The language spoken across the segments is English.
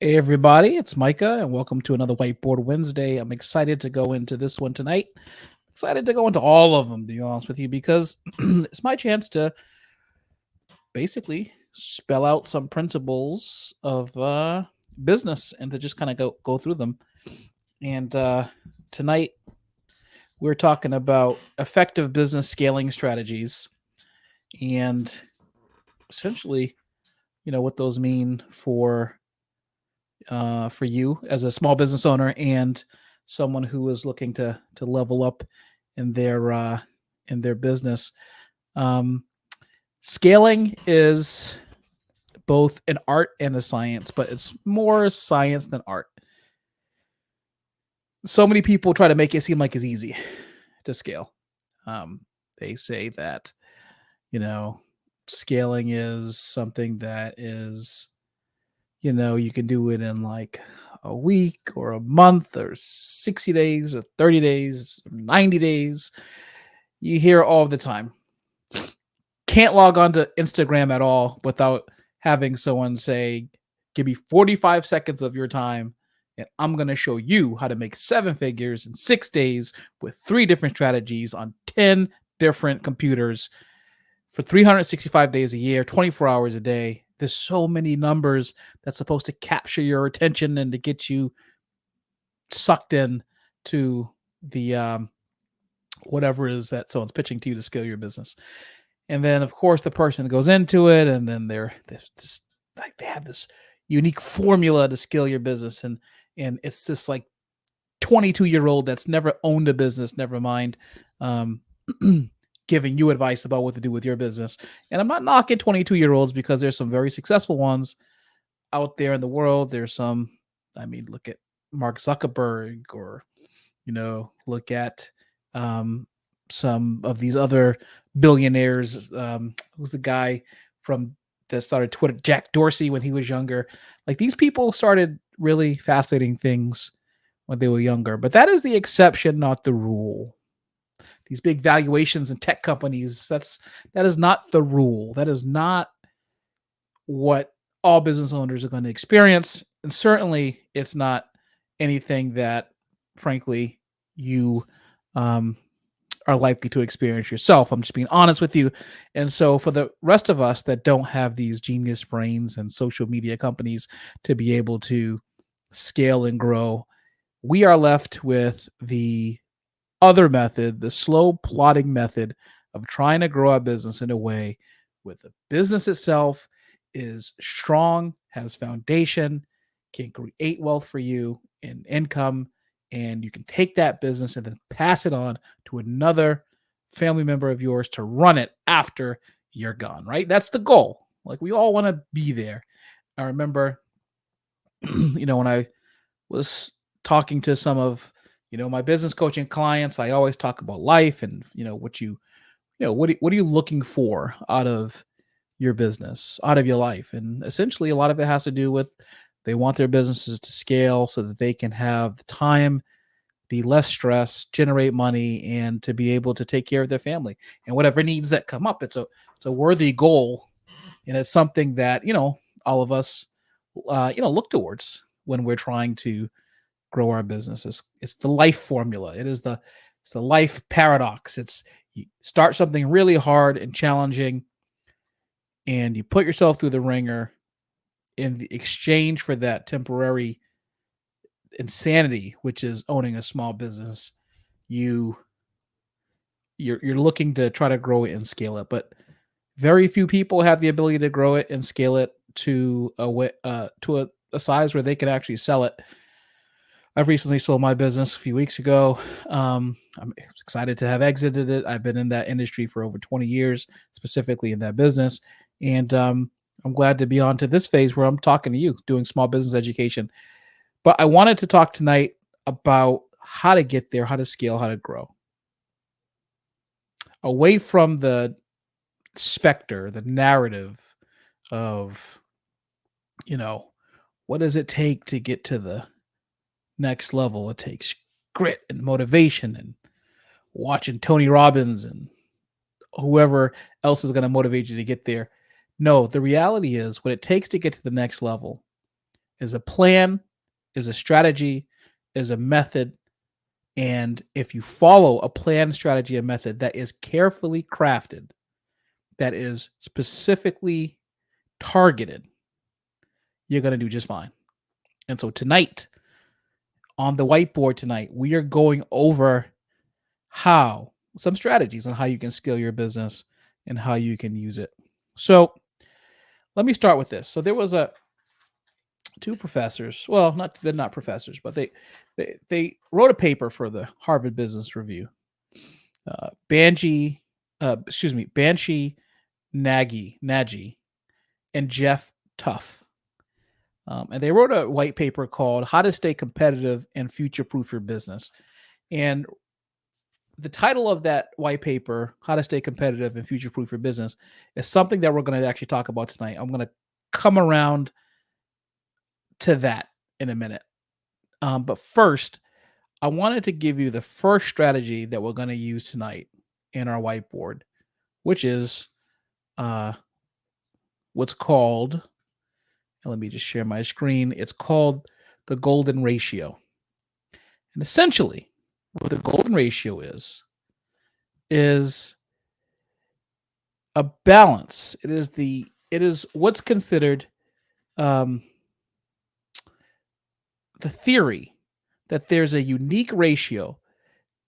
Hey everybody, it's Micah, and welcome to another Whiteboard Wednesday. I'm excited to go into this one tonight. Excited to go into all of them, to be honest with you, because it's my chance to basically spell out some principles of business and to just kind of go through them. And tonight we're talking about effective business scaling strategies and essentially, what those mean for you as a small business owner and someone who is looking to level up in their business. Um, Scaling is both an art and a science, but it's more science than art. So many people try to make it seem like it's easy to scale. They say that you know scaling is something that is you can do it in like a week or a month or 60 days or 30 days, 90 days. You hear all the time. Can't log on to Instagram at all without having someone say, give me 45 seconds of your time and I'm going to show you how to make seven figures in 6 days with three different strategies on 10 different computers for 365 days a year, 24 hours a day. There's so many numbers that's supposed to capture your attention and to get you sucked in to the whatever it is that someone's pitching to you to scale your business. And then, of course, the person goes into it, and then they have this unique formula to scale your business, and it's this like 22-year-old that's never owned a business, never mind giving you advice about what to do with your business. And I'm not knocking 22-year-olds because there's some very successful ones out there in the world. There's some, look at Mark Zuckerberg, or, look at some of these other billionaires. Who's the guy from that started Twitter? Jack Dorsey, when he was younger. Like, these people started really fascinating things when they were younger, but that is the exception, not the rule. These big valuations in tech companies, that is not the rule. That is not what all business owners are going to experience. And certainly it's not anything that, frankly, you are likely to experience yourself. I'm just being honest with you. And so for the rest of us that don't have these genius brains and social media companies to be able to scale and grow, we are left with the other method, the slow plotting method of trying to grow a business in a way where the business itself is strong, has foundation, can create wealth for you and income, and you can take that business and then pass it on to another family member of yours to run it after you're gone, right? That's the goal. Like, we all want to be there. I remember, when I was talking to some of my business coaching clients, I always talk about life and what are you looking for out of your business, out of your life. And essentially a lot of it has to do with they want their businesses to scale so that they can have the time, be less stressed, generate money, and to be able to take care of their family and whatever needs that come up. It's a worthy goal, and it's something that all of us look towards when we're trying to grow our businesses. It's the life formula. It's the life paradox. It's, you start something really hard and challenging, and you put yourself through the ringer. In the exchange for that temporary insanity, which is owning a small business, you're looking to try to grow it and scale it. But very few people have the ability to grow it and scale it to a size where they can actually sell it. I've recently sold my business a few weeks ago. I'm excited to have exited it. I've been in that industry for over 20 years, specifically in that business. And I'm glad to be on to this phase where I'm talking to you, doing small business education. But I wanted to talk tonight about how to get there, how to scale, how to grow. Away from the specter, the narrative of, what does it take to get to the next level? It takes grit and motivation and watching Tony Robbins and whoever else is going to motivate you to get there. No, the reality is what it takes to get to the next level is a plan, is a strategy, is a method. And if you follow a plan, strategy, and method that is carefully crafted, that is specifically targeted, you're going to do just fine. And so tonight, on the whiteboard tonight, we are going over some strategies on how you can scale your business and how you can use it. So let me start with this. So there was two professors. Well, they're not professors, but they wrote a paper for the Harvard Business Review. Banshee Nagy, and Jeff Tuff. And they wrote a white paper called How to Stay Competitive and Future-Proof Your Business. And the title of that white paper, How to Stay Competitive and Future-Proof Your Business, is something that we're going to actually talk about tonight. I'm going to come around to that in a minute. But first, I wanted to give you the first strategy that we're going to use tonight in our whiteboard, which is what's called, let me just share my screen. It's called the golden ratio. And essentially, what the golden ratio is a balance. It is what's considered the theory that there's a unique ratio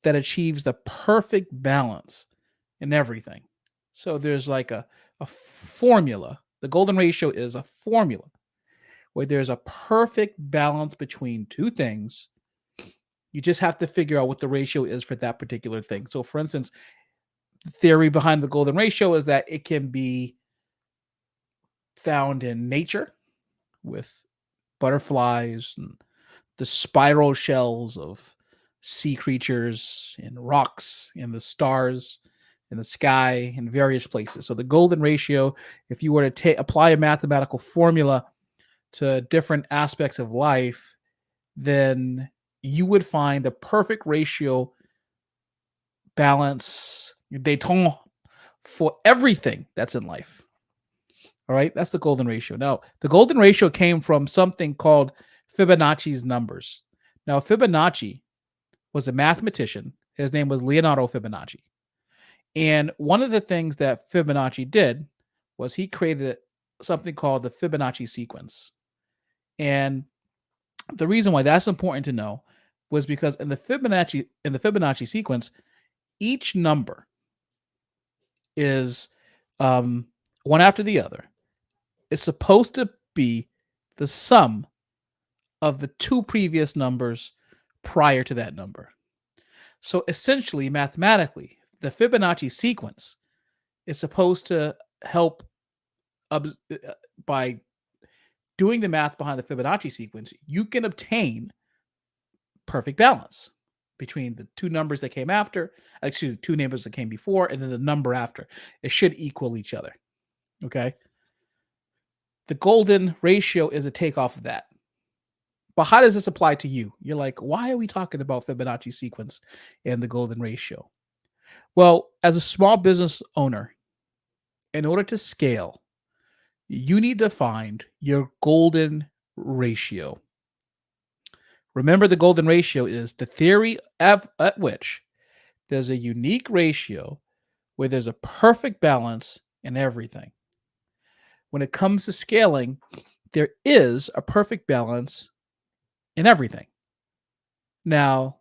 that achieves the perfect balance in everything. So there's like a formula. The golden ratio is a formula where there's a perfect balance between two things. You just have to figure out what the ratio is for that particular thing. So for instance, the theory behind the golden ratio is that it can be found in nature with butterflies and the spiral shells of sea creatures and rocks and the stars in the sky in various places. So the golden ratio, if you were to apply a mathematical formula to different aspects of life, then you would find the perfect ratio balance, détente, for everything that's in life. All right, that's the golden ratio. Now, the golden ratio came from something called Fibonacci's numbers. Now, Fibonacci was a mathematician. His name was Leonardo Fibonacci. And one of the things that Fibonacci did was he created something called the Fibonacci sequence. And the reason why that's important to know was because in the Fibonacci sequence, each number is one after the other. It's supposed to be the sum of the two previous numbers prior to that number. So essentially, mathematically, the Fibonacci sequence is supposed to help by doing the math behind the Fibonacci sequence, you can obtain perfect balance between the two numbers that came after, two numbers that came before, and then the number after. It should equal each other. Okay. The golden ratio is a takeoff of that. But how does this apply to you? You're like, why are we talking about Fibonacci sequence and the golden ratio? Well, as a small business owner, in order to scale, you need to find your golden ratio. Remember, the golden ratio is the theory at which there's a unique ratio where there's a perfect balance in everything. When it comes to scaling, there is a perfect balance in everything. Now,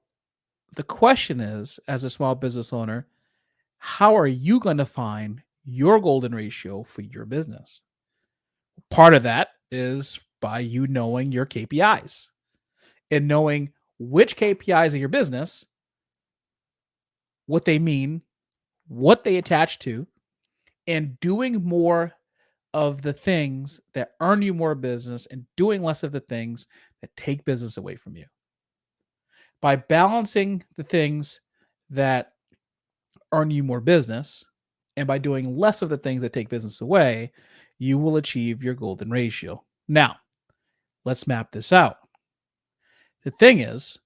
the question is, as a small business owner, how are you going to find your golden ratio for your business? Part of that is by you knowing your KPIs and knowing which KPIs in your business, what they mean, what they attach to, and doing more of the things that earn you more business and doing less of the things that take business away from you. By balancing the things that earn you more business and by doing less of the things that take business away, you will achieve your golden ratio. Now, let's map this out. The thing is,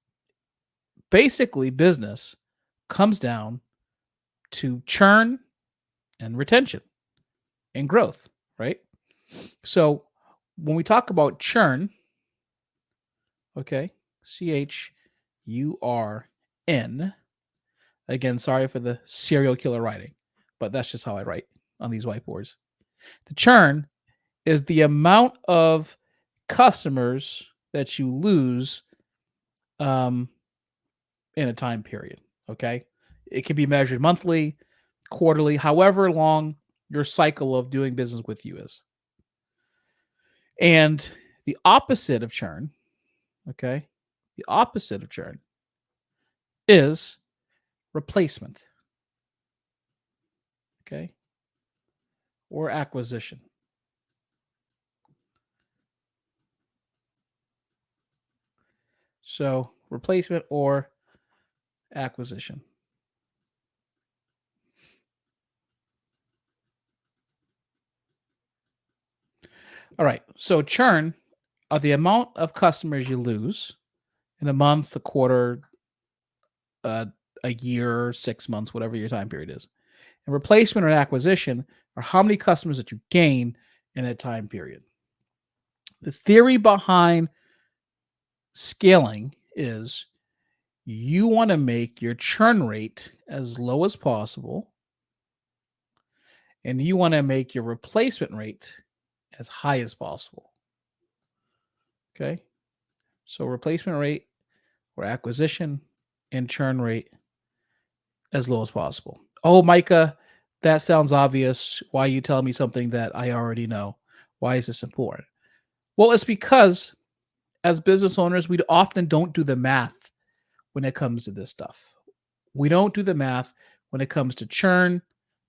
basically, business comes down to churn and retention and growth, right? So when we talk about churn, Okay. CHURN. Again, sorry for the serial killer writing, but that's just how I write on these whiteboards. The churn is the amount of customers that you lose um, in a time period. Okay. It can be measured monthly, quarterly, however long your cycle of doing business with you is. And the opposite of churn, okay, the opposite of churn is replacement, okay, or acquisition. So replacement or acquisition. All right. So churn are the amount of customers you lose in a month, a quarter, uh, a year, 6 months, whatever your time period is. And replacement or acquisition are how many customers that you gain in that time period. The theory behind scaling is you want to make your churn rate as low as possible, and you want to make your replacement rate as high as possible. Okay. So replacement rate or acquisition and churn rate as low as possible. Oh, Micah, that sounds obvious. Why are you telling me something that I already know? Why is this important? Well, it's because as business owners, we often don't do the math when it comes to this stuff. We don't do the math when it comes to churn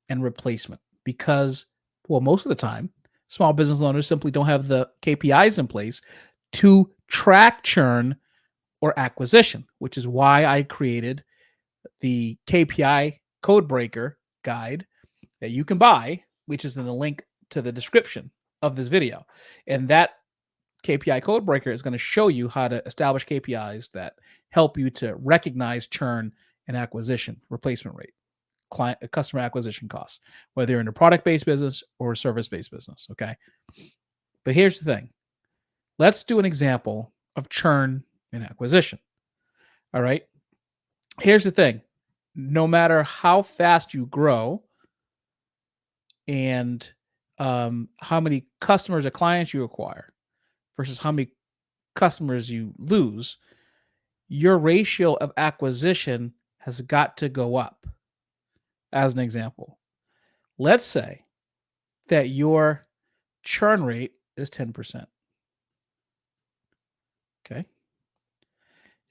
and replacement because, well, most of the time, small business owners simply don't have the KPIs in place to track churn or acquisition, which is why I created the KPI code breaker guide that you can buy, which is in the link to the description of this video. And that KPI code breaker is going to show you how to establish KPIs that help you to recognize churn and acquisition, replacement rate, client customer acquisition costs, whether you're in a product-based business or a service-based business. Okay. But here's the thing. Let's do an example of churn and acquisition. All right. Here's the thing. No matter how fast you grow and how many customers or clients you acquire versus how many customers you lose, your ratio of acquisition has got to go up. As an example, let's say that your churn rate is 10%. Okay.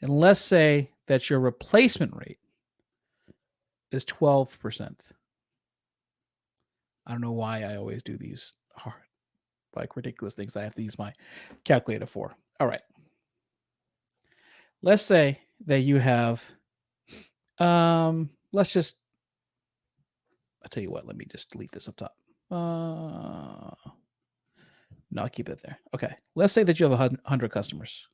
And let's say that your replacement rate is 12%. I don't know why I always do these hard, like ridiculous things I have to use my calculator for. All right. Let's say that you have, let's just, I'll tell you what, let me just delete this up top. No, I'll keep it there. Okay. Let's say that you have 100 customers.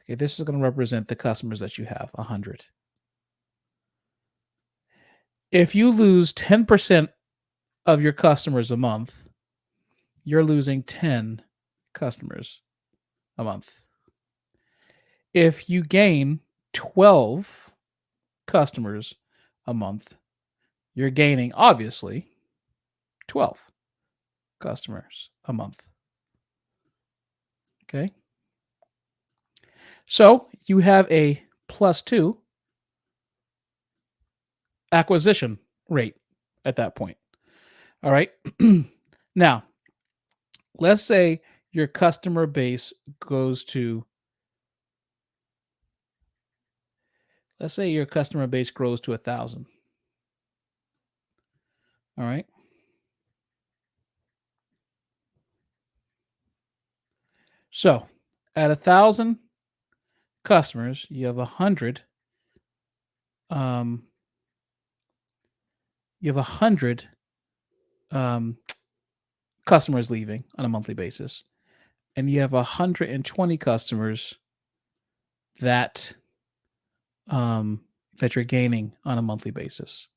Okay. This is going to represent the customers that you have, 100. If you lose 10% of your customers a month, you're losing 10 customers a month. If you gain 12 customers a month, you're gaining, obviously, 12 customers a month. Okay. So you have a +2 acquisition rate at that point. All right. Now, let's say your customer base goes to, let's say your customer base grows to 1,000. All right. So at 1,000 customers, you have 100. You have 100 customers leaving on a monthly basis, and you have 120 customers that that you're gaining on a monthly basis.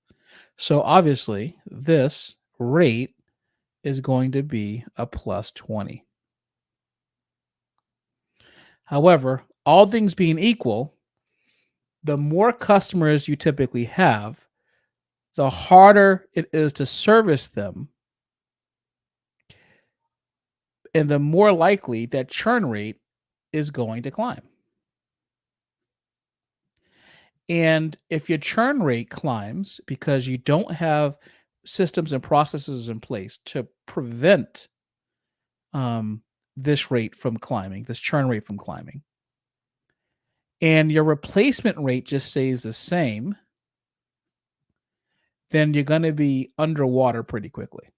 So obviously, this rate is going to be a +20. However, all things being equal, the more customers you typically have, the harder it is to service them, and the more likely that churn rate is going to climb. And if your churn rate climbs because you don't have systems and processes in place to prevent um, this rate from climbing, this churn rate from climbing, and your replacement rate just stays the same, then you're going to be underwater pretty quickly.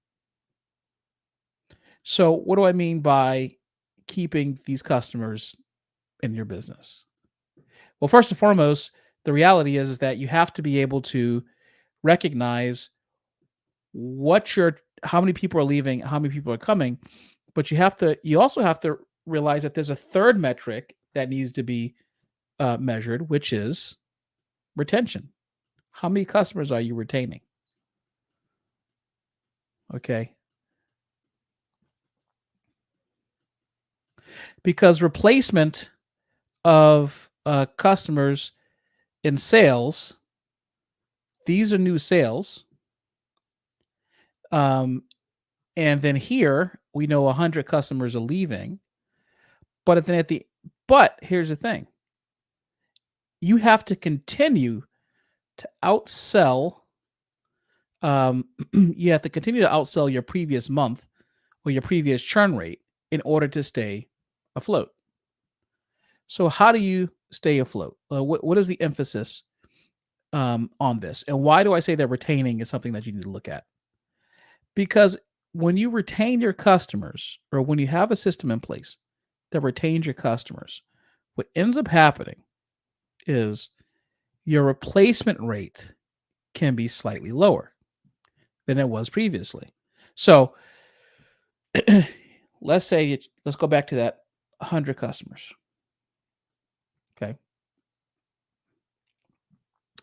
So, what do I mean by keeping these customers in your business? Well, first and foremost, the reality is that you have to be able to recognize how many people are leaving, how many people are coming, but you also have to realize that there's a third metric that needs to be measured, which is retention. How many customers are you retaining? Okay. Because replacement of customers in sales, these are new sales. Um, and then here we know 100 customers are leaving, but here's the thing: you have to continue to outsell. You have to continue to outsell your previous month or your previous churn rate in order to stay afloat. So, how do you stay afloat? What is the emphasis on this, and why do I say that retaining is something that you need to look at? Because when you retain your customers, or when you have a system in place that retains your customers, what ends up happening is your replacement rate can be slightly lower than it was previously. So let's go back to that 100 customers. Okay.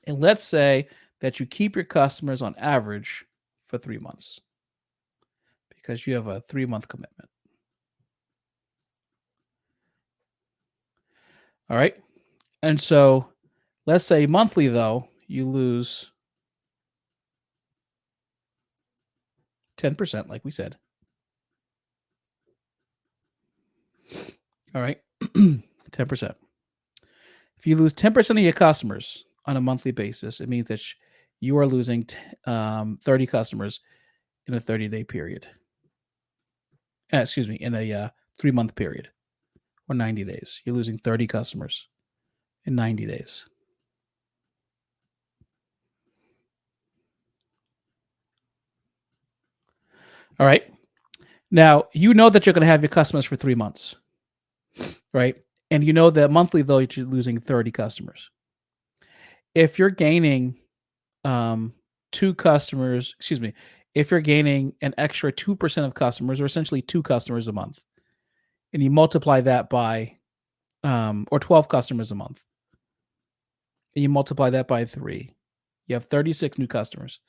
And let's say that you keep your customers on average for 3 months because you have a 3-month commitment. All right. And so let's say monthly, though, you lose 10%, like we said. All right. 10%. If you lose 10% of your customers on a monthly basis, it means that you are losing 30 customers in a 30-day period. Excuse me, in a 3-month period or 90 days. You're losing 30 customers in 90 days. All right. Now, you know that you're going to have your customers for 3 months, right? And you know that monthly, though, you're losing 30 customers. If you're gaining two customers, excuse me, if you're gaining an extra 2% of customers, or essentially two customers a month, and you multiply that by, or 12 customers a month, and you multiply that by 3, you have 36 new customers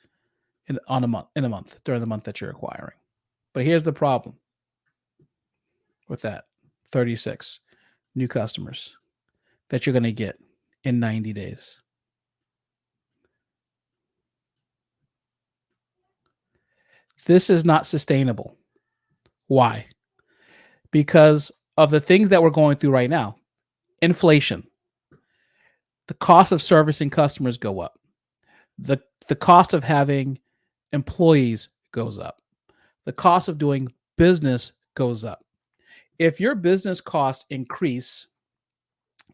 in a month during the month that you're acquiring. But here's the problem with that: 36 new customers that you're going to get in 90 days. This is not sustainable. Why? Because of the things that we're going through right now. Inflation. The cost of servicing customers go up. The cost of having employees goes up. The cost of doing business goes up. If your business costs increase,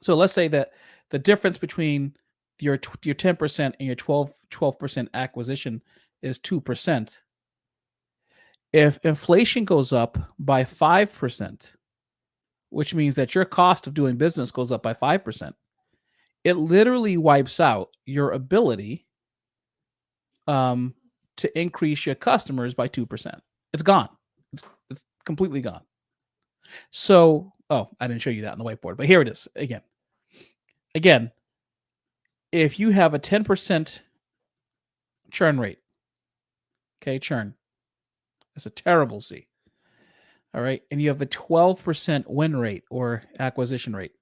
so let's say that the difference between your 10% and your 12% acquisition is 2%. If inflation goes up by 5%, which means that your cost of doing business goes up by 5%, it literally wipes out your ability to increase your customers by 2%. It's gone. It's completely gone. So, I didn't show you that on the whiteboard, but here it is again. Again, if you have a 10% churn rate, okay, churn, that's a terrible C. all right, and you have a 12% win rate or acquisition rate,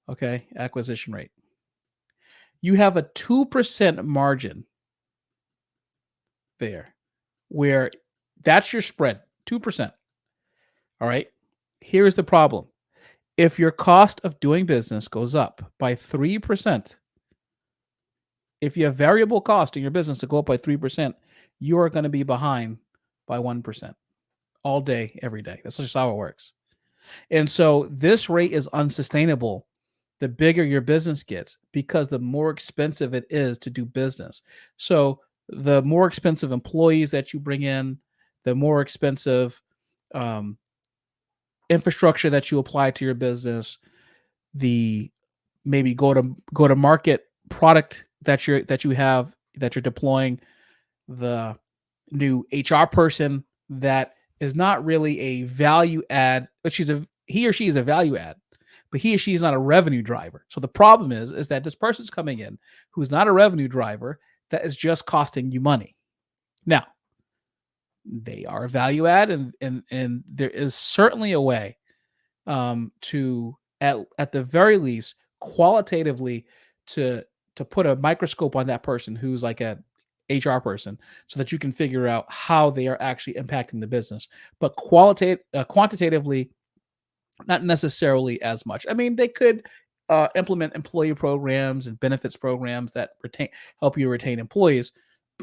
okay, acquisition rate. You have a 2% margin there where that's your spread, 2%, all right? Here's the problem. If your cost of doing business goes up by 3%, if you have variable cost in your business to go up by 3%, you are going to be behind by 1% all day, every day. That's just how it works. And so this rate is unsustainable the bigger your business gets because the more expensive it is to do business. So the more expensive employees that you bring in, the more expensive um, infrastructure that you apply to your business, the maybe go to market product that you have that you're deploying, the new HR person that is not really a value add, but he or she is a value add, but he or she is not a revenue driver. So the problem is that this person's coming in who's not a revenue driver that is just costing you money. Now, they are a value add, and there is certainly a way to at the very least qualitatively to put a microscope on that person who's like a HR person so that you can figure out how they are actually impacting the business. But quantitatively, not necessarily as much. I mean, they could implement employee programs and benefits programs that help you retain employees,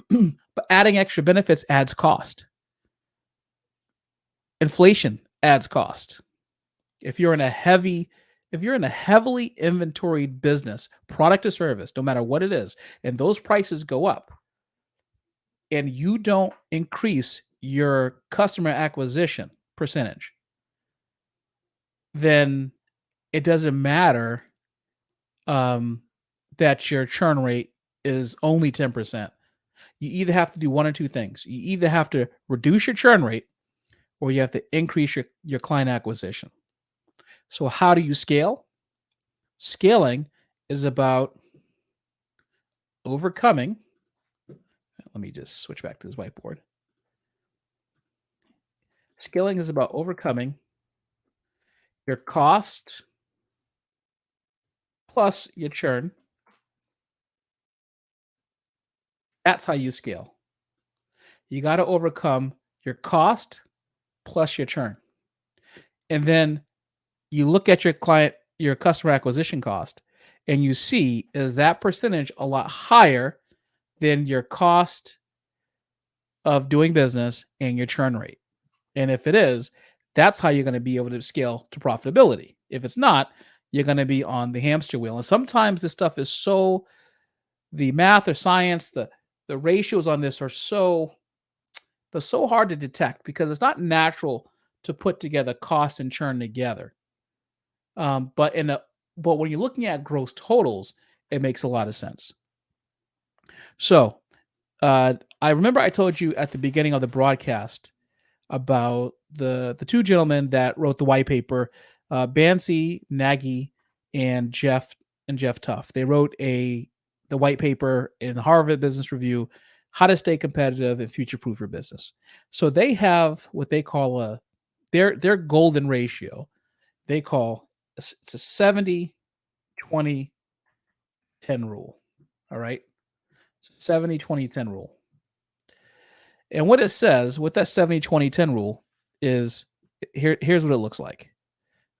but adding extra benefits adds cost. Inflation adds cost. If you're in a heavily inventoried business, product or service, no matter what it is, and those prices go up and you don't increase your customer acquisition percentage, then it doesn't matter um, that your churn rate is only 10%. You either have to do one or two things. You either have to reduce your churn rate or you have to increase your client acquisition. So, how do you scale? Scaling is about overcoming. Let me just switch back to this whiteboard. Scaling is about overcoming your cost plus your churn. That's how you scale. You got to overcome your cost plus your churn. And then you look at your customer acquisition cost, and you see is that percentage a lot higher than your cost of doing business and your churn rate. And if it is, that's how you're going to be able to scale to profitability. If it's not, you're going to be on the hamster wheel. And sometimes this stuff is so the math or science, the ratios on this are they're so hard to detect because it's not natural to put together cost and churn together. Um, but in a but when you're looking at gross totals, it makes a lot of sense. So I remember I told you at the beginning of the broadcast about the two gentlemen that wrote the white paper, Bansi Nagy and Jeff Tuff. They wrote the white paper in the Harvard Business Review, how to stay competitive and future proof your business. So they have what they call their golden ratio. They call it's a 70-20-10 rule. All right. 70-20-10 rule. And what it says with that 70-20-10 rule is here's what it looks like.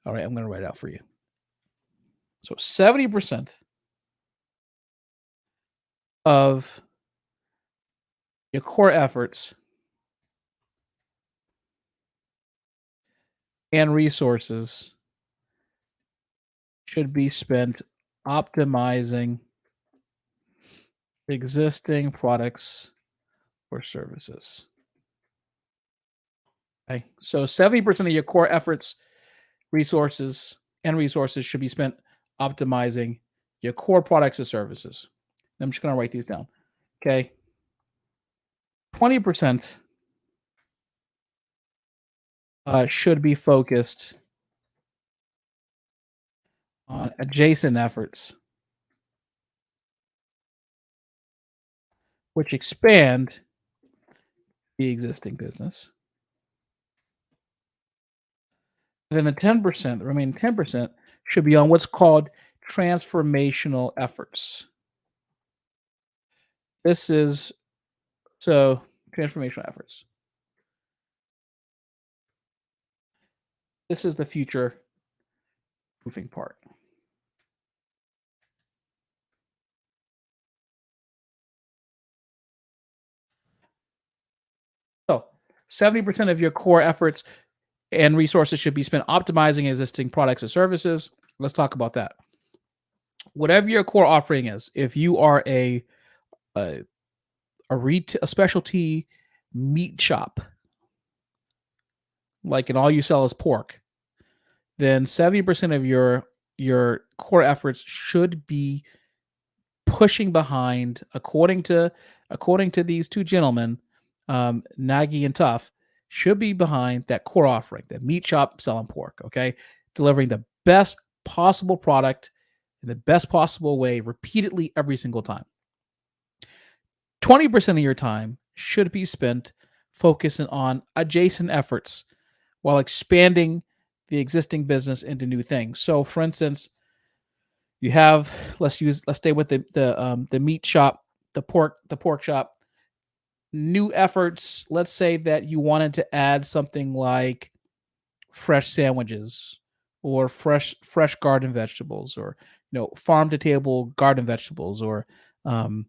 All right, I'm going to write it out for you. So 70% of your core efforts and resources should be spent optimizing existing products or services. Okay. So 70% of your core efforts, resources should be spent optimizing your core products or services. I'm just going to write these down. Okay. 20% should be focused on adjacent efforts, which expand the existing business. Then the 10%, the remaining 10% should be on what's called transformational efforts. This is so transformational efforts. This is the future proofing part. So 70% of your core efforts and resources should be spent optimizing existing products or services. Let's talk about that. Whatever your core offering is, if you are a, a specialty meat shop, like and all you sell is pork, then 70% of your core efforts should be pushing behind, according to these two gentlemen, Nagy and Tough, should be behind that core offering, that meat shop selling pork. Okay, delivering the best possible product in the best possible way repeatedly every single time. 20% of your time should be spent focusing on adjacent efforts while expanding the existing business into new things. So, for instance, you have let's stay with the meat shop, the pork shop. New efforts. Let's say that you wanted to add something like fresh sandwiches or fresh garden vegetables, or farm to table garden vegetables, or um,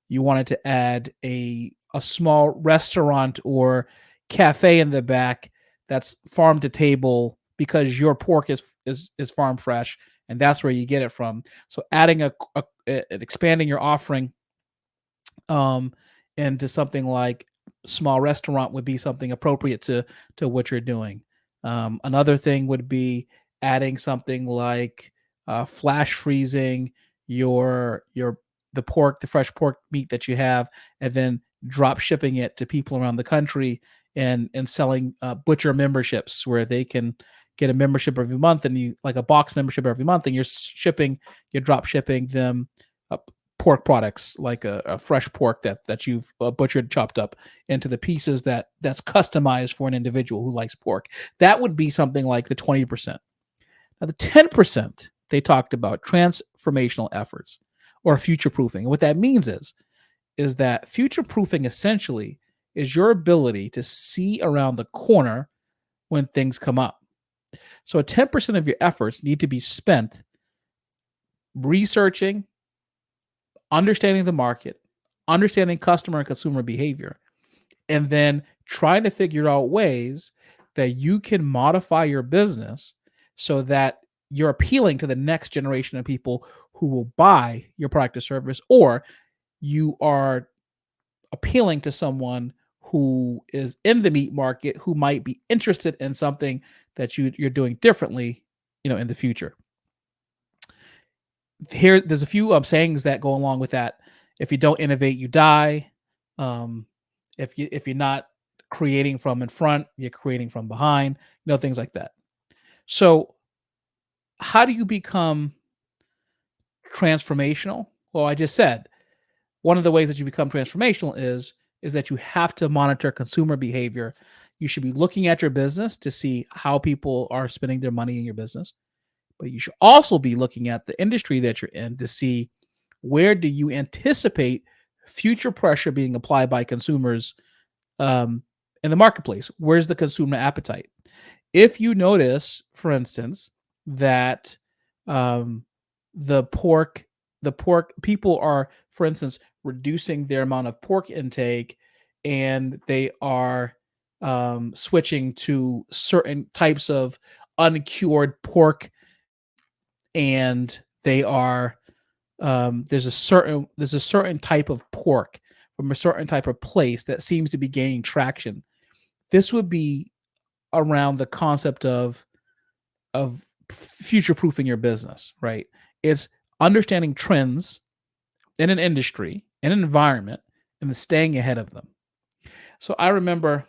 you wanted to add a small restaurant or cafe in the back that's farm to table because your pork is farm fresh, and that's where you get it from. So adding expanding your offering um into something like small restaurant would be something appropriate to what you're doing. Another thing would be adding something like flash freezing your the fresh pork meat that you have, and then drop shipping it to people around the country, and selling butcher memberships where they can get a membership every month, and you like a box membership every month, and you're drop shipping them uh, pork products like a fresh pork that you've butchered, chopped up into the pieces that's customized for an individual who likes pork. That would be something like the 20%. Now the 10% they talked about transformational efforts or future proofing. What that means is that future proofing essentially is your ability to see around the corner when things come up. So 10% of your efforts need to be spent researching, understanding the market, understanding customer and consumer behavior, and then trying to figure out ways that you can modify your business so that you're appealing to the next generation of people who will buy your product or service, or you are appealing to someone who is in the meat market who might be interested in something that you're doing differently, in the future. There's a few sayings that go along with that. If you don't innovate, you die. Um, if you're not creating from in front, you're creating from behind. Things like that. So, how do you become transformational? Well, I just said one of the ways that you become transformational is that you have to monitor consumer behavior. You should be looking at your business to see how people are spending their money in your business, but you should also be looking at the industry that you're in to see where do you anticipate future pressure being applied by consumers um, in the marketplace. Where's the consumer appetite? If you notice, for instance, that um, the pork the pork people are, for instance, reducing their amount of pork intake, and they are switching to certain types of uncured pork, and they are there's a certain type of pork from a certain type of place that seems to be gaining traction. This would be around the concept of future proofing your business, right? It's understanding trends in an industry, in an environment, and then staying ahead of them. So I remember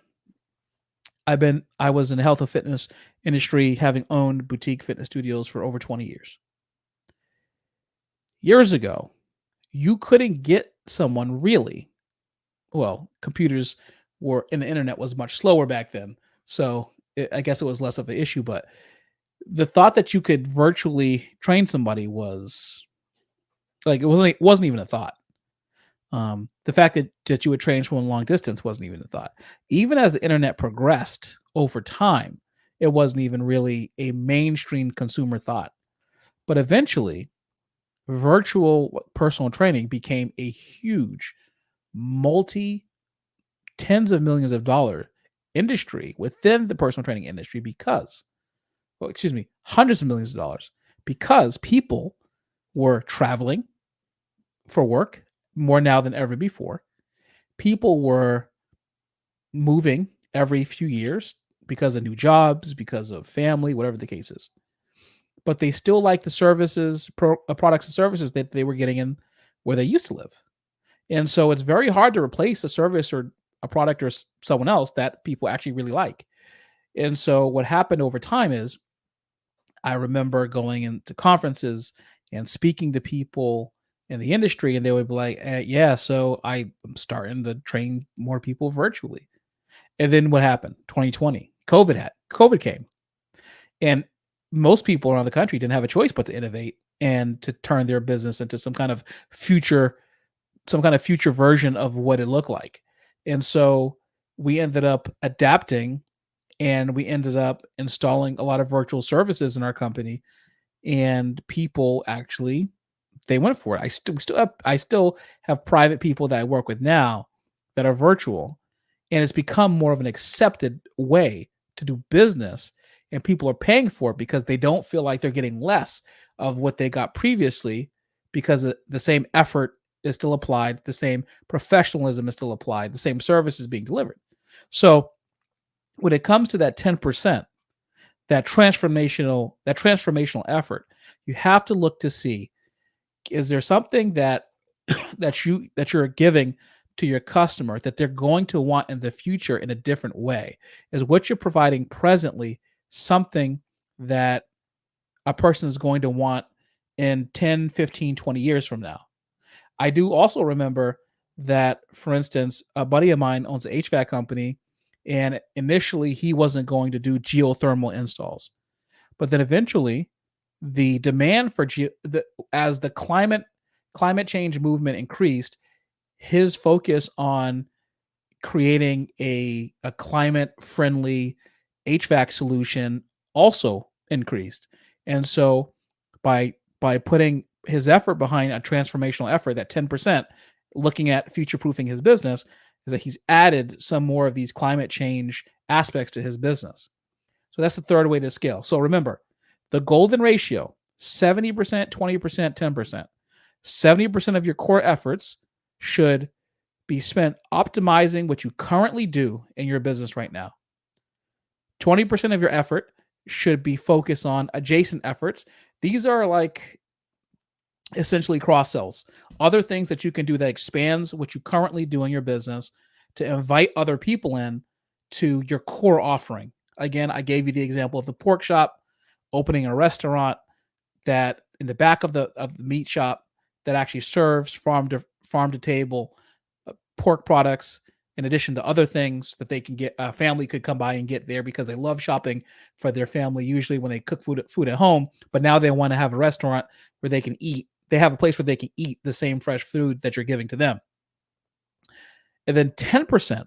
I was in the health and fitness industry, having owned boutique fitness studios for over 20 years. Years ago, you couldn't get someone really, well, computers were and the internet was much slower back then. So I guess it was less of an issue, but The thought that you could virtually train somebody was like it wasn't even a thought. The fact that you would train from a long distance wasn't even a thought. Even as the internet progressed over time, it wasn't even really a mainstream consumer thought. But eventually, virtual personal training became a huge multi tens of millions of dollar industry within the personal training industry because, well, excuse me, hundreds of millions of dollars because people were traveling for work more now than ever before. People were moving every few years because of new jobs, because of family, whatever the case is. But they still like the products and services that they were getting in where they used to live. And so it's very hard to replace a service or a product or someone else that people actually really like. And so what happened over time is I remember going into conferences and speaking to people in the industry, and they would be like, "Yeah, so I'm starting to train more people virtually." And then what happened? 2020, COVID came, and most people around the country didn't have a choice but to innovate and to turn their business into future some kind of future version of what it looked like. And so we ended up adapting and we ended up installing a lot of virtual services in our company, and people actually they went for it. I still have private people that I work with now that are virtual, and it's become more of an accepted way to do business, and people are paying for it because they don't feel like they're getting less of what they got previously because the same effort is still applied, the same professionalism is still applied, the same service is being delivered. So when it comes to that 10%, that transformational effort, you have to look to see, is there something that you're giving to your customer that they're going to want in the future in a different way? Is what you're providing presently something that a person is going to want in 10, 15, 20 years from now? I do also remember that, for instance, a buddy of mine owns an HVAC company, and initially he wasn't going to do geothermal installs, but then eventually the demand for as the climate change movement increased, his focus on creating a climate friendly HVAC solution also increased. And so by putting his effort behind a transformational effort, that 10%, looking at future proofing his business, is that he's added some more of these climate change aspects to his business. So that's the third way to scale. So remember, the golden ratio: 70%, 20%, 10%. 70% of your core efforts should be spent optimizing what you currently do in your business right now. 20% of your effort should be focused on adjacent efforts. These are like essentially cross sells, other things that you can do that expands what you currently do in your business to invite other people in to your core offering. Again, I gave you the example of the pork shop opening a restaurant that in the back of the meat shop that actually serves farm to table pork products, in addition to other things that they can get. A family could come by and get there because they love shopping for their family usually when they cook food at home, but now they want to have a restaurant where they can eat. They have a place where they can eat the same fresh food that you're giving to them. And then 10%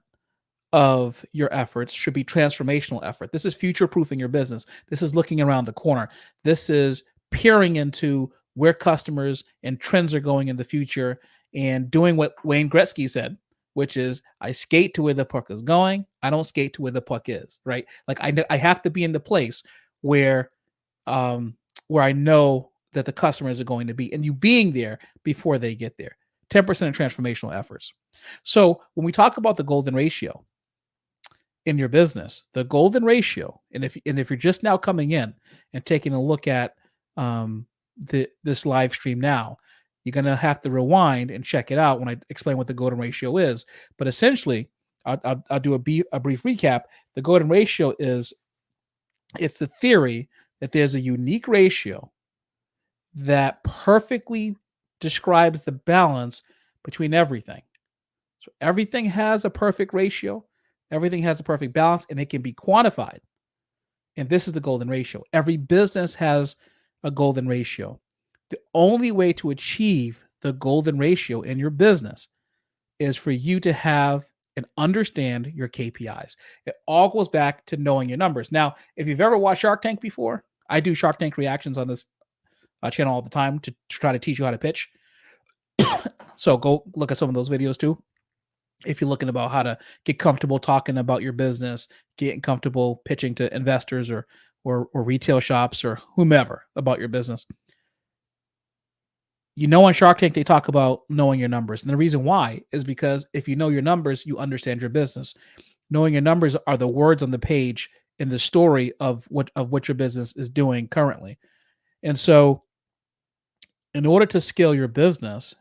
of your efforts should be transformational effort. This is future proofing your business. This is looking around the corner. This is peering into where customers and trends are going in the future and doing what Wayne Gretzky said, which is, I skate to where the puck is going. I don't skate to where the puck is, right? Like I have to be in the place where um where I know that the customers are going to be, and you being there before they get there. 10% of transformational efforts. So when we talk about the golden ratio in your business, the golden ratio, and if you're just now coming in and taking a look at this live stream now, you're gonna have to rewind and check it out when I explain what the golden ratio is. But essentially, I'll do a brief recap. The golden ratio is, it's the theory that there's a unique ratio that perfectly describes the balance between everything. So everything has a perfect ratio, everything has a perfect balance, and it can be quantified. And this is the golden ratio. Every business has a golden ratio. The only way to achieve the golden ratio in your business is for you to have and understand your KPIs. It all goes back to knowing your numbers. Now, if you've ever watched Shark Tank before, I do Shark Tank reactions on this channel all the time to try to teach you how to pitch. So go look at some of those videos too. If you're looking about how to get comfortable talking about your business, getting comfortable pitching to investors or retail shops or whomever about your business. On Shark Tank, they talk about knowing your numbers. And the reason why is because if you know your numbers, you understand your business. Knowing your numbers are the words on the page in the story of what your business is doing currently. And so in order to scale your business,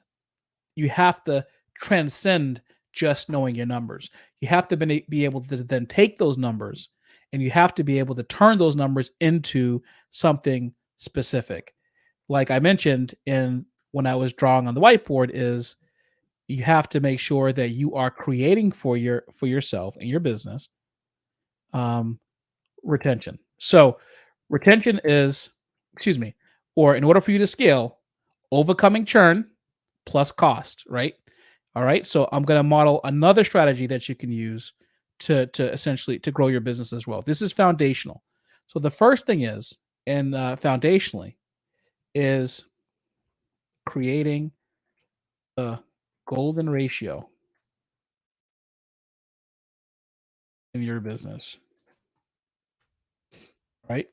you have to transcend just knowing your numbers. You have to be able to then take those numbers and you have to be able to turn those numbers into something specific. Like I mentioned in when I was drawing on the whiteboard is you have to make sure that you are creating for yourself and your business um, retention. So retention is, excuse me, or in order for you to scale, overcoming churn plus cost, right? All right. So I'm going to model another strategy that you can use to essentially to grow your business as well. This is foundational. So the first thing is, and foundationally, is creating a golden ratio in your business, right?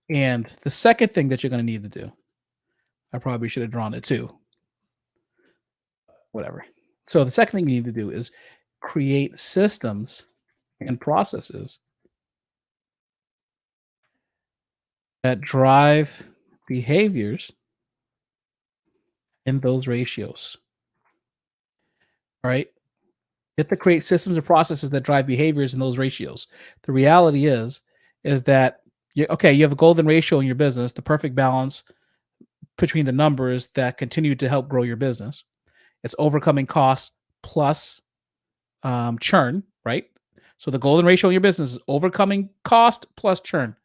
And the second thing that you're going to need to do, I probably should have drawn it too. Whatever. So the second thing you need to do is create systems and processes that drive behaviors in those ratios. All right. You have to create systems and processes that drive behaviors in those ratios. The reality is that you have a golden ratio in your business, the perfect balance between the numbers that continue to help grow your business. It's overcoming costs plus churn, right? So the golden ratio in your business is overcoming cost plus churn.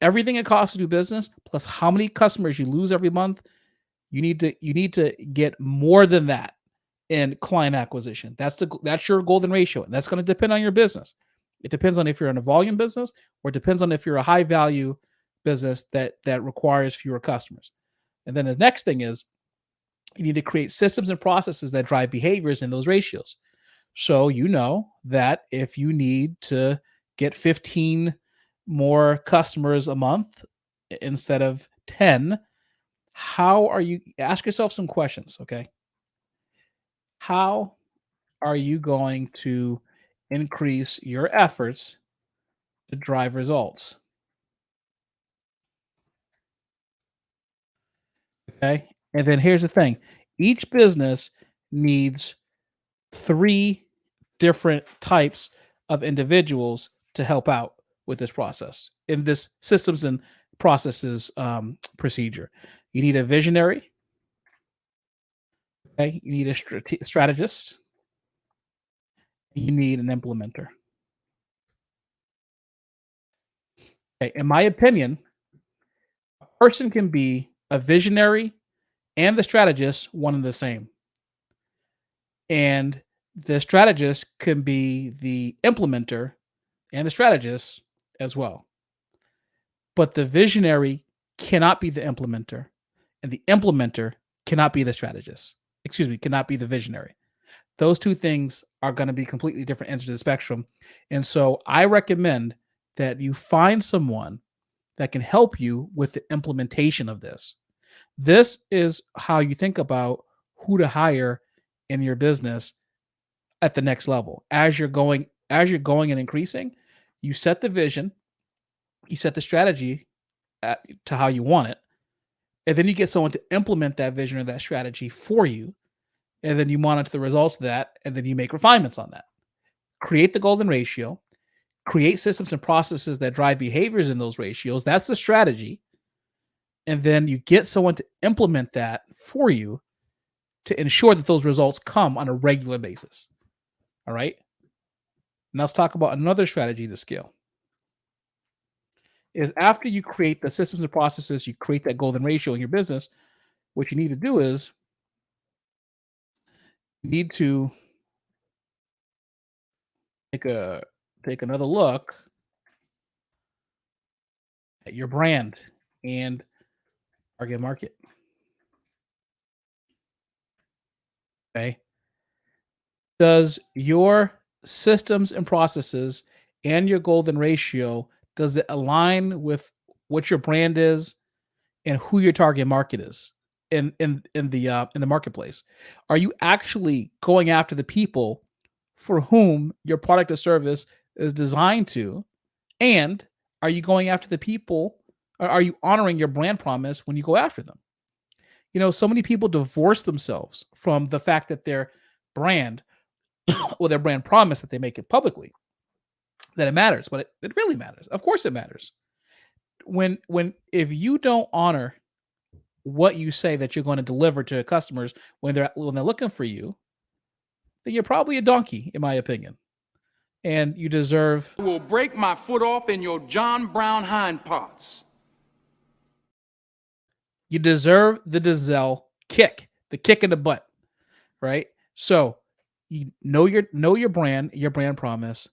Everything it costs to do business plus how many customers you lose every month. You need to get more than that in client acquisition. That's your golden ratio, and that's going to depend on your business. It depends on if you're in a volume business, or it depends on if you're a high value business that requires fewer customers. And then the next thing is you need to create systems and processes that drive behaviors in those ratios. So you know that if you need to get 15 more customers a month instead of 10, how are you ask yourself some questions, okay? How are you going to increase your efforts to drive results? Okay. And then here's the thing, each business needs three different types of individuals to help out with this process in this systems and processes procedure. You need a visionary. Okay. You need a strategist. You need an implementer. Okay. In my opinion, a person can be a visionary and the strategist one and the same. And the strategist can be the implementer and the strategist as well. But the visionary cannot be the implementer, and the implementer cannot be the strategist. Excuse me, cannot be the visionary. Those two things are going to be completely different ends of the spectrum. And so I recommend that you find someone that can help you with the implementation of this. This is how you think about who to hire in your business at the next level. As you're going and increasing, you set the vision, you set the strategy to how you want it, and then you get someone to implement that vision or that strategy for you, and then you monitor the results of that, and then you make refinements on that. Create the golden ratio, create systems and processes that drive behaviors in those ratios. That's the strategy. And then you get someone to implement that for you to ensure that those results come on a regular basis. All right. Now let's talk about another strategy to scale. is after you create the systems and processes, you create that golden ratio in your business. What you need to do is you need to take a take another look at your brand and target market. Okay. Does your systems and processes and your golden ratio, does it align with what your brand is and who your target market is in the marketplace? Are you actually going after the people for whom your product or service is designed to? And are you going after the people, or are you honoring your brand promise when you go after them? So many people divorce themselves from the fact that their brand or their brand promise that they make it publicly, that it matters, but it really matters. Of course it matters. When if you don't honor what you say that you're going to deliver to customers when they're looking for you, then you're probably a donkey, in my opinion. And you deserve Will break my foot off in your John Brown hind parts. the Dizelle kick, the kick in the butt, right? So you know your brand, your brand promise,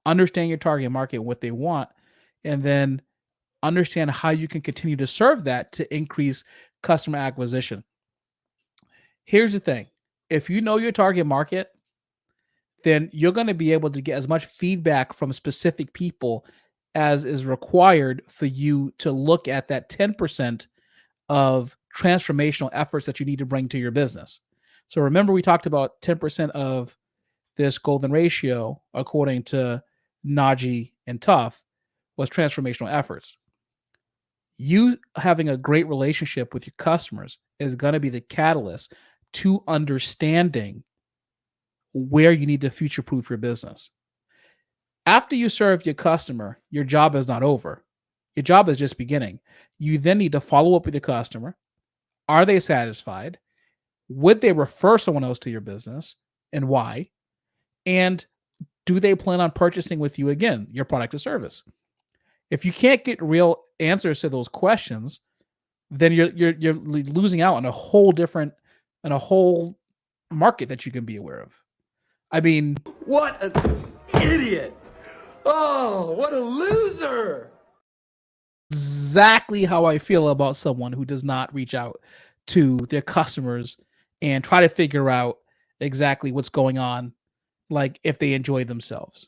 understand your target market, what they want, and then understand how you can continue to serve that to increase customer acquisition. Here's the thing. If you know your target market, then you're going to be able to get as much feedback from specific people as is required for you to look at that 10% of transformational efforts that you need to bring to your business. So remember, we talked about 10% of this golden ratio, according to Najee and Tuff, was transformational efforts. You having a great relationship with your customers is going to be the catalyst to understanding where you need to future proof your business. After you serve your customer, your job is not over. Your job is just beginning. You then need to follow up with your customer. Are they satisfied? Would they refer someone else to your business, and why? And do they plan on purchasing with you again, your product or service? If you can't get real answers to those questions, then you're losing out on a whole market that you can be aware of. I mean, What an idiot! Oh, what a loser! exactly how I feel about someone who does not reach out to their customers and try to figure out exactly what's going on, like if they enjoy themselves.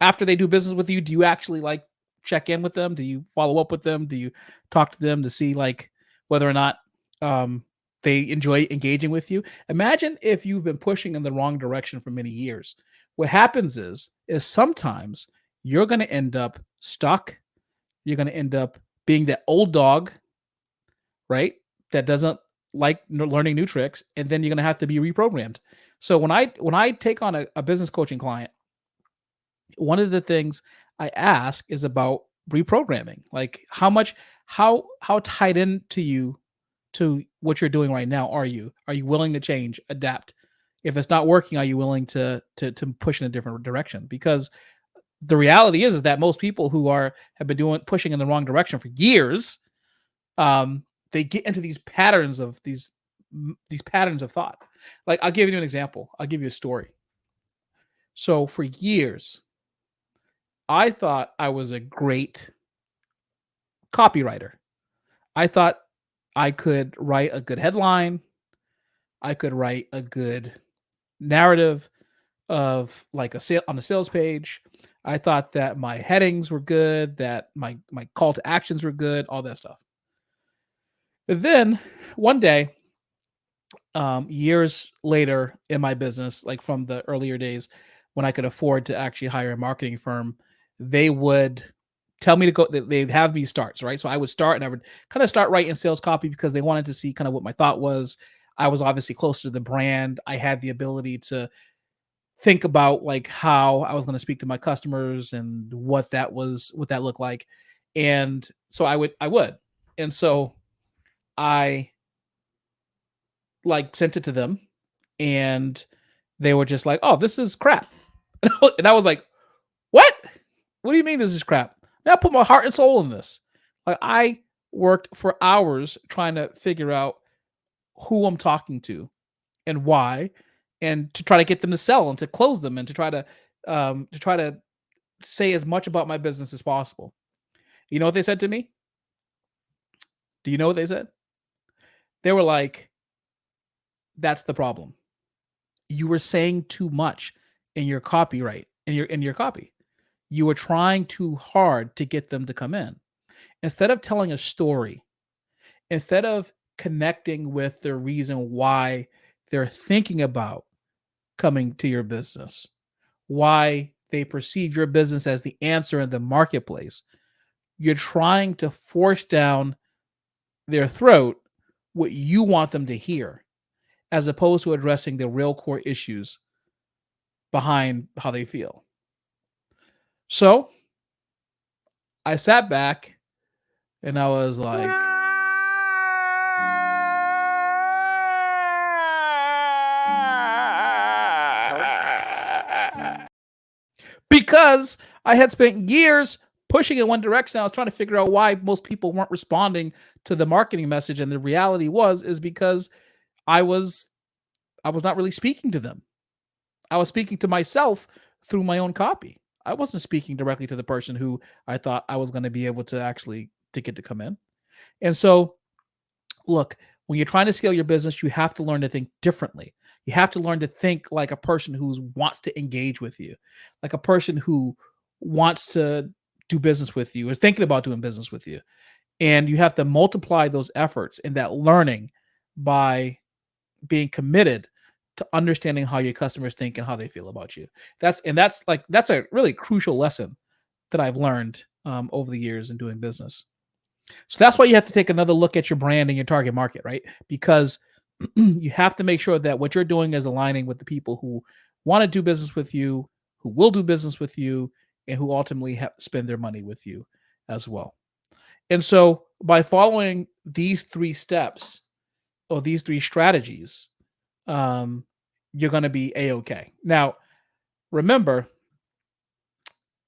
After they do business with you, do you actually like check in with them? Do you follow up with them? Do you talk to them to see like whether or not they enjoy engaging with you? Imagine if you've been pushing in the wrong direction for many years. What happens is sometimes you're going to end up stuck. You're going to end up being that old dog, right? That doesn't like learning new tricks, and then you're going to have to be reprogrammed. So when I take on a business coaching client, one of the things I ask is about reprogramming. Like how tied into you to what you're doing right now are you? Are you willing to change, adapt? If it's not working, are you willing to push in a different direction? Because the reality is that most people who have been doing pushing in the wrong direction for years, they get into these patterns of thought. Like I'll give you an example. I'll give you a story. So for years, I thought I was a great copywriter. I thought I could write a good headline. I could write a good narrative of like a sale on a sales page. I thought that my headings were good, that my call to actions were good, all that stuff. But then one day, years later in my business, like from the earlier days when I could afford to actually hire a marketing firm, they would tell me to go. They'd have me start, right? So I would start and I would kind of start writing sales copy because they wanted to see kind of what my thought was. I was obviously closer to the brand. I had the ability to think about like how I was going to speak to my customers and what that looked like. And so I would. And so I like sent it to them and they were just like, "Oh, this is crap." And I was like, "What? What do you mean this is crap?" I put my heart and soul in this. Like I worked for hours trying to figure out who I'm talking to and why, and to try to get them to sell and to close them and to try to say as much about my business as possible. You know what they said to me? Do you know what they said? They were like, "That's the problem. You were saying too much in your copyright in your copy. You were trying too hard to get them to come in. Instead of telling a story, instead of connecting with the reason why they're thinking about coming to your business, why they perceive your business as the answer in the marketplace, you're trying to force down their throat what you want them to hear, as opposed to addressing the real core issues behind how they feel." So I sat back and I was like, because I had spent years pushing in one direction. I was trying to figure out why most people weren't responding to the marketing message. And the reality is because I was I was not really speaking to them. I was speaking to myself through my own copy. I wasn't speaking directly to the person who I thought I was going to be able to actually to get to come in. And so, look, when you're trying to scale your business, you have to learn to think differently. You have to learn to think like a person who wants to engage with you, like a person who wants to do business with you, is thinking about doing business with you. And you have to multiply those efforts and that learning by being committed to understanding how your customers think and how they feel about you. That's a really crucial lesson that I've learned over the years in doing business. So that's why you have to take another look at your brand and your target market, right? Because you have to make sure that what you're doing is aligning with the people who want to do business with you, who will do business with you, and who ultimately spend their money with you as well. And so by following these three steps or these three strategies, um, you're going to be a-okay. Now, remember,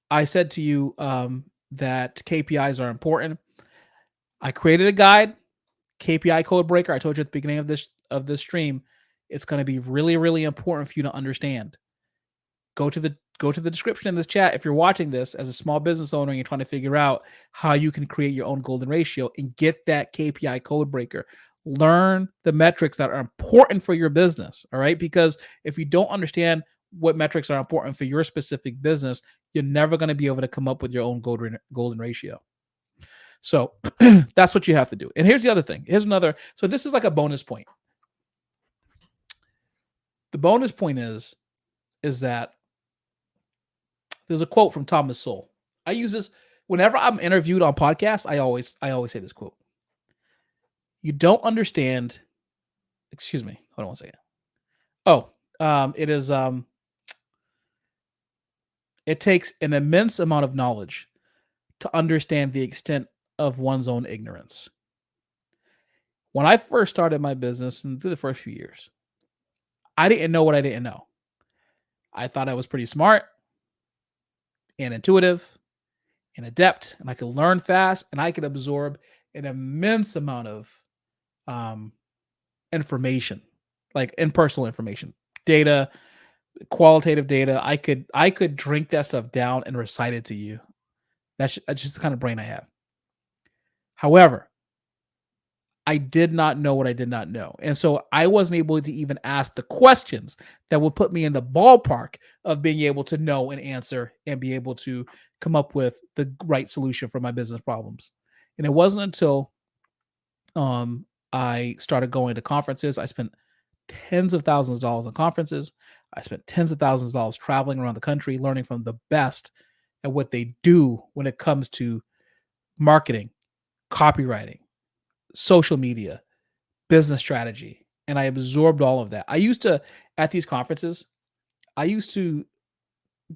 I said to you that KPIs are important. I created a guide, KPI code breaker. I told you at the beginning of this stream, it's going to be really, really important for you to understand. Go to the description in this chat if you're watching this as a small business owner and you're trying to figure out how you can create your own golden ratio and get that KPI code breaker. Learn the metrics that are important for your business, all right? Because if you don't understand what metrics are important for your specific business, you're never going to be able to come up with your own golden ratio. So that's what you have to do. And here's the other thing. Here's another. So this is like a bonus point. The bonus point is that there's a quote from Thomas Sowell. I use this whenever I'm interviewed on podcasts. I always say this quote. You don't understand. Excuse me. Hold on one second. It is. It takes an immense amount of knowledge to understand the extent of one's own ignorance. When I first started my business and through the first few years, I didn't know what I didn't know. I thought I was pretty smart and intuitive and adept, and I could learn fast, and I could absorb an immense amount of information, like impersonal information, data, qualitative data. I could drink that stuff down and recite it to you. That's just the kind of brain I have. However, I did not know what I did not know. And so I wasn't able to even ask the questions that would put me in the ballpark of being able to know and answer and be able to come up with the right solution for my business problems. And it wasn't until I started going to conferences. I spent tens of thousands of dollars on conferences. I spent tens of thousands of dollars traveling around the country, learning from the best at what they do when it comes to marketing, copywriting, social media, business strategy. And I absorbed all of that. I used to, at these conferences, I used to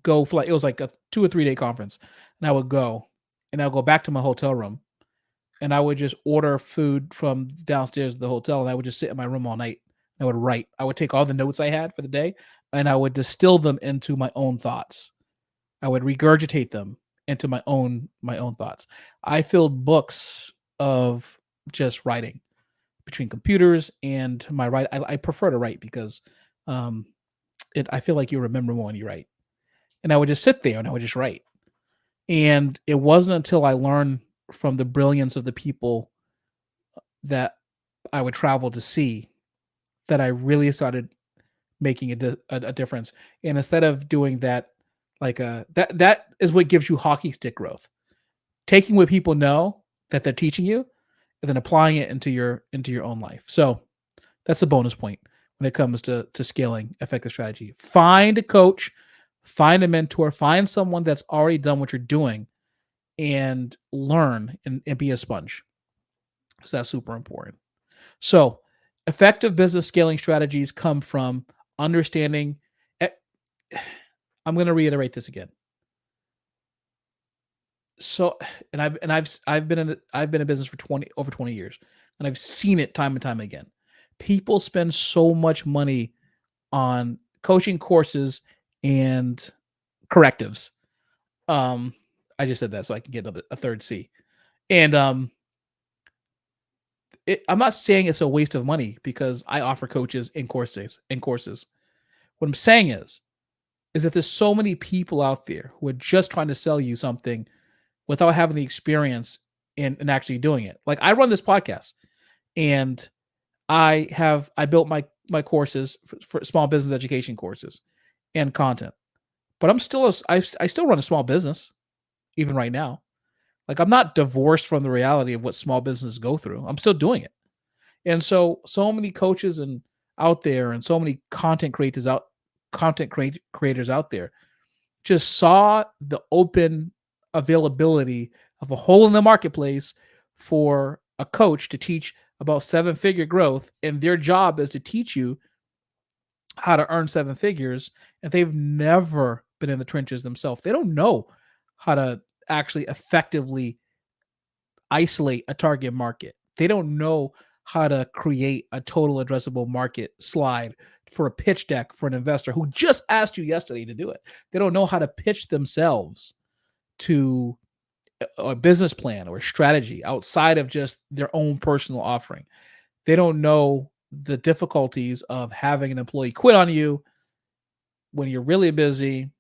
go for it was like a 2 or 3 day conference. And I would go and I'll go back to my hotel room and I would just order food from downstairs at the hotel. And I would just sit in my room all night. I would write. I would take all the notes I had for the day and I would distill them into my own thoughts. I would regurgitate them into my own thoughts. I filled books of just writing between computers and my write. I prefer to write because um, I feel like you remember more when you write. And I would just sit there and I would just write. And it wasn't until I learned from the brilliance of the people that I would travel to see that I really started making a difference. And instead of doing that, that is what gives you hockey stick growth. Taking what people know that they're teaching you, and then applying it into your own life. So that's a bonus point when it comes to scaling effective strategy. Find a coach, find a mentor, find someone that's already done what you're doing, and learn and be a sponge. So that's super important. So effective business scaling strategies come from understanding. eh, I'm going to reiterate this again. So, I've been in business for over 20 years, and I've seen it time and time again. People spend so much money on coaching courses and correctives. I just said that so I can get a third C. And I'm not saying it's a waste of money because I offer coaches in courses. What I'm saying is that there's so many people out there who are just trying to sell you something without having the experience in actually doing it. Like I run this podcast, and I built my courses for small business education courses and content, but I still run a small business even right now. Like I'm not divorced from the reality of what small businesses go through. I'm still doing it. And so many coaches and out there, and so many creators out there just saw the open availability of a hole in the marketplace for a coach to teach about 7-figure growth, and their job is to teach you how to earn 7 figures, and they've never been in the trenches themselves. They don't know how to actually effectively isolate a target market. They don't know how to create a total addressable market slide for a pitch deck for an investor who just asked you yesterday to do it. They don't know how to pitch themselves to a business plan or a strategy outside of just their own personal offering. They don't know the difficulties of having an employee quit on you when you're really busy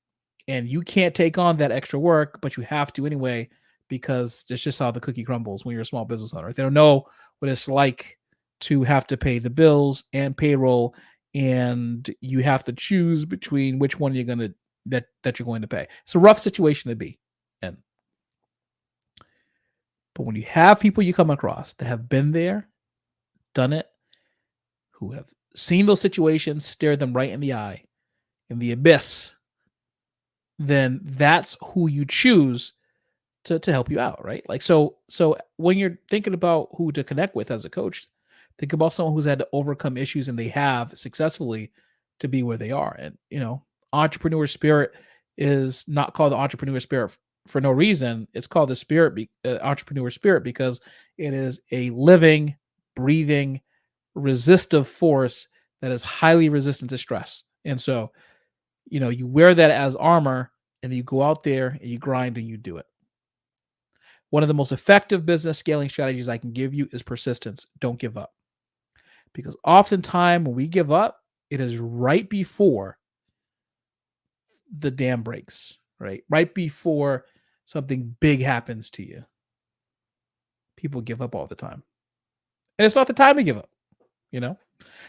and you can't take on that extra work, but you have to anyway, because it's just how the cookie crumbles when you're a small business owner. They don't know what it's like to have to pay the bills and payroll, and you have to choose between which one you're going to that you're going to pay. It's a rough situation to be in. But when you have people you come across that have been there, done it, who have seen those situations, stare them right in the eye, in the abyss, then that's who you choose to help you out, right? Like so when you're thinking about who to connect with as a coach, think about someone who's had to overcome issues and they have successfully to be where they are. And entrepreneur spirit is not called the entrepreneur spirit for no reason. It's called the entrepreneur spirit because it is a living, breathing, resistive force that is highly resistant to stress. And so, you wear that as armor, and you go out there and you grind and you do it. One of the most effective business scaling strategies I can give you is persistence. Don't give up. Because oftentimes when we give up, it is right before the dam breaks, right? Right before something big happens to you. People give up all the time. And it's not the time to give up,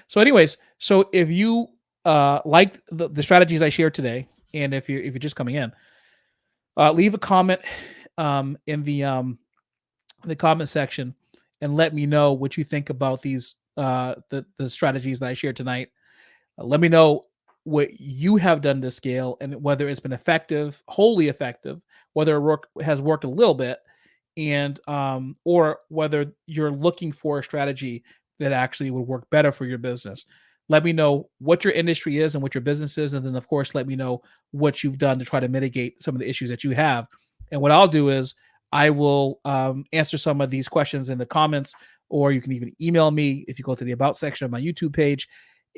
So anyways, so if you liked the strategies I shared today, and if you're just coming in, leave a comment in the comment section and let me know what you think about these the strategies that I shared tonight. Let me know what you have done to scale and whether it's been effective, wholly effective, whether it has worked a little bit, and or whether you're looking for a strategy that actually would work better for your business. Let me know what your industry is and what your business is, and then of course let me know what you've done to try to mitigate some of the issues that you have. And what I'll do is I will answer some of these questions in the comments, or you can even email me if you go to the About section of my YouTube page,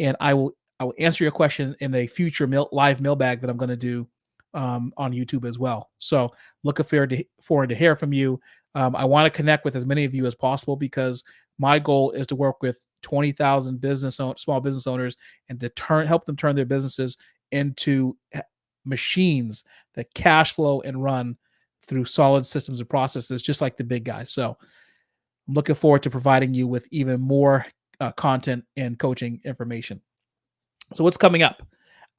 and I will answer your question in a future live mailbag that I'm going to do on YouTube as well. So looking forward to hear from you. I want to connect with as many of you as possible because my goal is to work with 20,000 small business owners and to help them turn their businesses into machines that cash flow and run through solid systems and processes, just like the big guys. So I'm looking forward to providing you with even more content and coaching information. So what's coming up?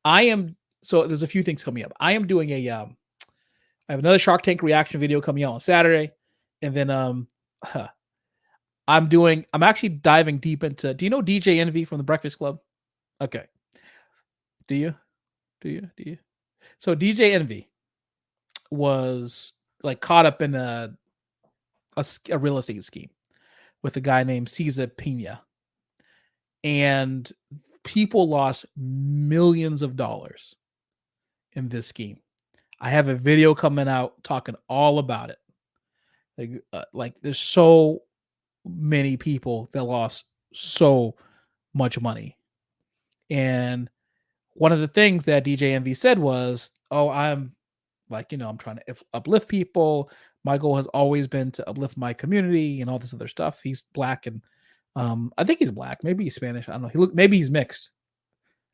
There's a few things coming up. I am doing I have another Shark Tank reaction video coming out on Saturday. And then I'm actually diving deep into, do you know DJ Envy from the Breakfast Club? Okay. Do you? So DJ Envy was like caught up in a real estate scheme with a guy named Cesar Pena. And people lost millions of dollars in this scheme. I have a video coming out talking all about it. Like there's so many people that lost so much money. And one of the things that DJ Envy said was, "Oh, I'm I'm trying to uplift people. My goal has always been to uplift my community and all this other stuff." He's black and I think he's black. Maybe he's Spanish. I don't know. Maybe he's mixed.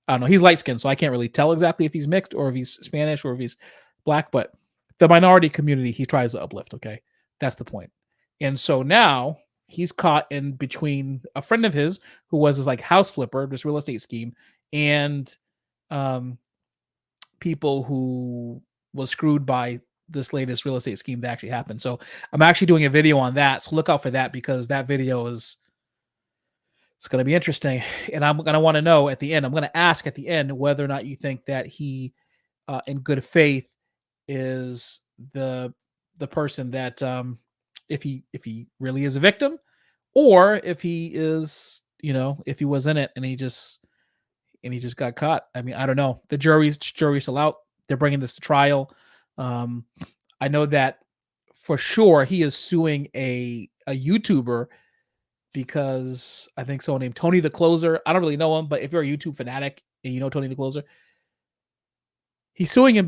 I don't know. He's light skinned, so I can't really tell exactly if he's mixed or if he's Spanish or if he's black. But the minority community he tries to uplift. Okay, that's the point. And so now he's caught in between a friend of his who was his like house flipper, this real estate scheme, and people who was screwed by this latest real estate scheme that actually happened. So I'm actually doing a video on that. So look out for that because that video it's going to be interesting. And I'm going to want to know at the end, I'm going to ask at the end whether or not you think that he, in good faith, is the person that if he really is a victim, or if he is, if he was in it and he just got caught. I mean, I don't know. The jury's still out. They're bringing this to trial. I know that for sure he is suing a YouTuber because I think someone named Tony the Closer. I don't really know him, but if you're a YouTube fanatic and you know Tony the Closer, he's suing him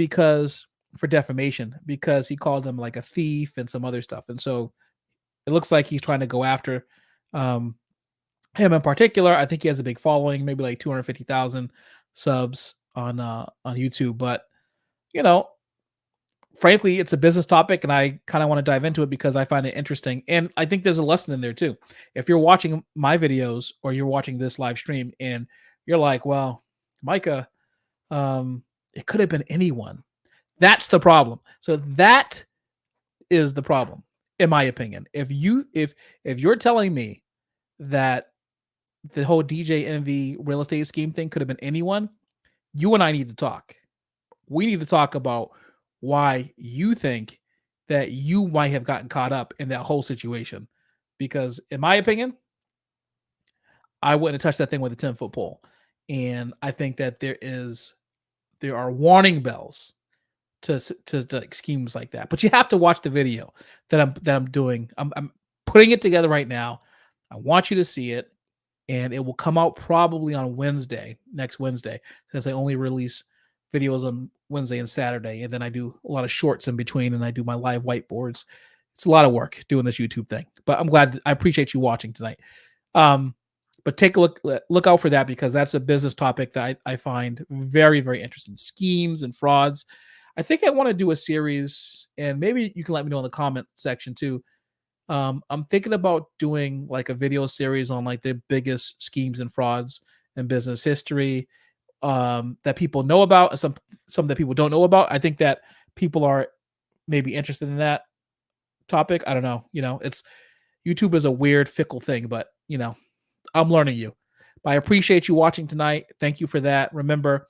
for defamation because he called him like a thief and some other stuff. And so it looks like he's trying to go after him in particular. I think he has a big following, maybe like 250,000 subs on YouTube. But frankly, it's a business topic, and I kind of want to dive into it because I find it interesting, and I think there's a lesson in there too. If you're watching my videos or you're watching this live stream, and you're like, "Well, Micah, it could have been anyone," that's the problem. So that is the problem, in my opinion. If you're telling me that the whole DJ Envy real estate scheme thing could have been anyone, you and I need to talk. We need to talk about why you think that you might have gotten caught up in that whole situation. Because in my opinion, I wouldn't have touched that thing with a 10-foot pole. And I think that there are warning bells to schemes like that. But you have to watch the video that I'm doing. I'm putting it together right now. I want you to see it, and it will come out probably on next Wednesday, since I only release videos on Wednesday and Saturday, and then I do a lot of shorts in between, and I do my live whiteboards. It's a lot of work doing this YouTube thing, but I'm glad. I appreciate you watching tonight. But take a look out for that, because that's a business topic that I find very, very interesting. Schemes and frauds. I think I want to do a series, and maybe you can let me know in the comment section too. I'm thinking about doing like a video series on like the biggest schemes and frauds in business history that people know about, some that people don't know about. I think that people are maybe interested in that topic. I don't know. It's YouTube is a weird, fickle thing, but I'm learning you. But I appreciate you watching tonight. Thank you for that. Remember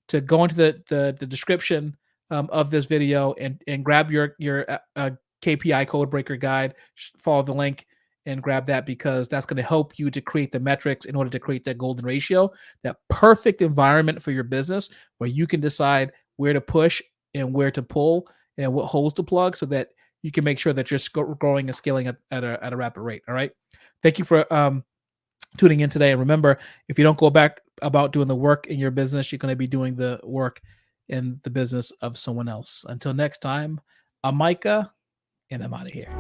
to go into the description of this video and grab your KPI code breaker guide. Follow the link and grab that, because that's going to help you to create the metrics in order to create that golden ratio, that perfect environment for your business where you can decide where to push and where to pull and what holes to plug, so that you can make sure that you're growing and scaling at a rapid rate. All right. Thank you for tuning in today. And remember, if you don't go back about doing the work in your business, you're going to be doing the work in the business of someone else. Until next time, I'm Micah, and I'm out of here.